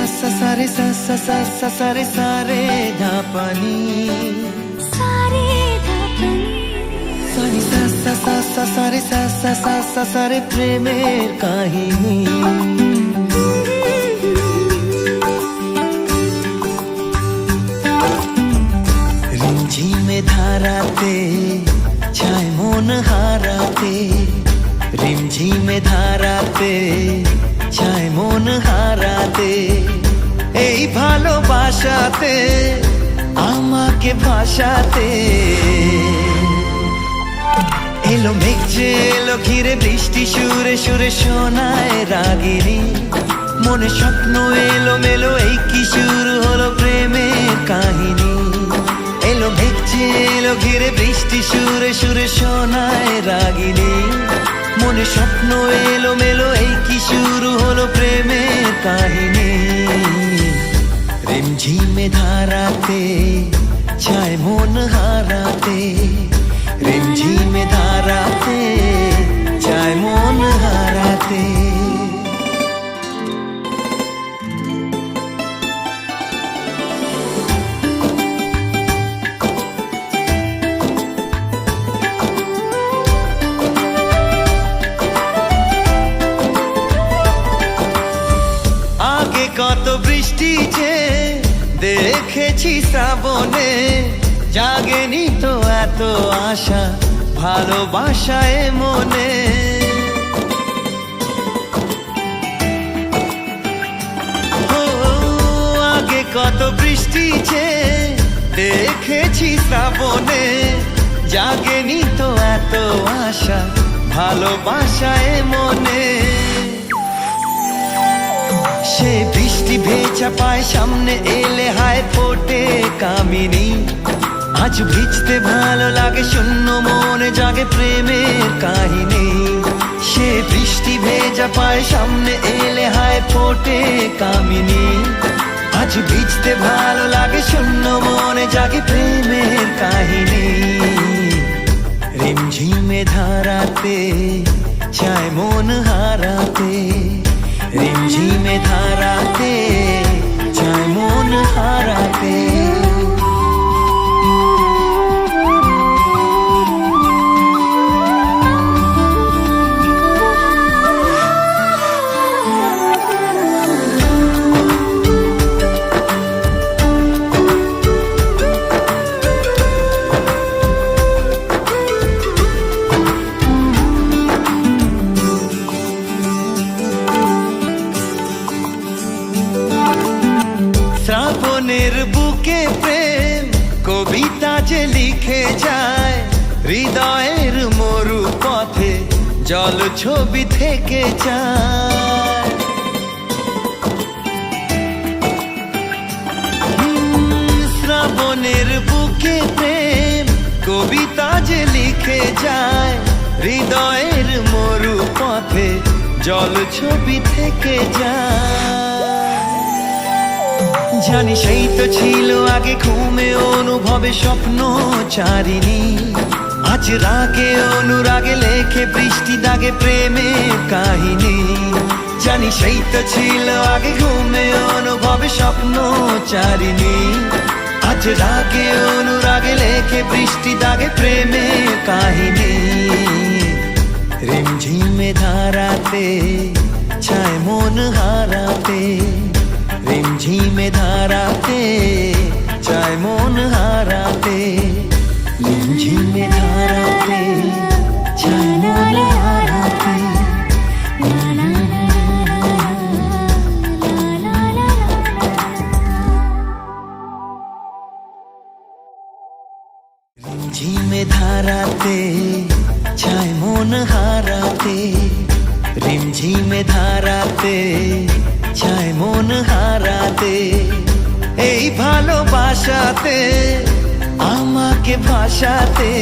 सा सा रे सा सा सा सा सा रे सा रे धा पा नी सा नी सा सा सा सा सा रे सा सा सा सा सा रे প্রেমের কাহিনী। রিমঝিমে ধারাতে চায় মন হারাতে, রিমঝিমে ধারাতে চায় মন হারাতে, এই ভালোবাসাতে আমাকে ভাসাতে। এলো মেঘ যে এলো ঘিরে বৃষ্টি সুরে সুরে শোনায় রাগিনী, মনে স্বপ্ন এলো মেলো এই কি শুরু হলো প্রেমের কাহিনী। এলো মেঘ যে এলো ঘিরে বৃষ্টি সুরে সুরে শোনায় রাগিনী, মনে স্বপ্ন এলো মেলো এই কি শুরু হলো প্রেমের কাহিনী। রিমঝিমে ধারাতে চায় মন হারাতে, রিমঝিমে ধারাতে চায় মন হারাতে। আগে কত বৃষ্টি যে দেখেছি শ্রাবণে, জাগেনি তো এত আশা ভালোবাসায় মনে। ও আগে কত বৃষ্টি যে দেখেছি শ্রাবণে, জাগেনি তো এত আশা ভালোবাসায় মনে। সে বৃষ্টি ভেজা পায় সামনে এলে হায় ফোটে কামিনী, আজ ভিজতে ভালো লাগে শূন্য মনে জাগে প্রেমের কাহিনী। সে বৃষ্টি ভেজা পায় সামনে এলে হায় ফোটে কামিনী, আজ ভিজতে ভালো লাগে শূন্য মনে জাগে প্রেমের কাহিনী। রিমঝিমে ধারাতে চায় মন হারাতে, রিমঝিমে ধারাতে চায় মন হারাতে। শ্রাবণের বুকে প্রেম কবিতা যে লিখে যায়, হৃদয়ের মরু পথে জল ছবি থেকে যায়। শ্রাবণের বুকে প্রেম কবিতা যে লিখে যায়, হৃদয়ের মরু পথে জল ছবি থেকে যায়। জানি সেই তো ছিল আগে ঘুমে অনুভবে স্বপ্ন চারিণী, আজ রাগে অনুরাগে লেখে বৃষ্টি দাগে প্রেমের কাহিনী। জানি সেই তো ছিল আগে ঘুমে অনুভবে স্বপ্ন চারিণী, আজ রাগে অনুরাগে লেখে বৃষ্টি দাগে প্রেমের কাহিনী। রিমঝিমে ধারাতে চায় মন হারাতে, রিমঝিমে ধারাতে চায় মন হারাতে, রিমঝিমে ধারাতে চায় মন হারাতে। রিমঝিমে ধারাতে চায় মন হারাতে, রিমঝিমে ধারাতে চায় মন হারাতে, এই ভালোবাসাতে আমাকে ভাসাতে।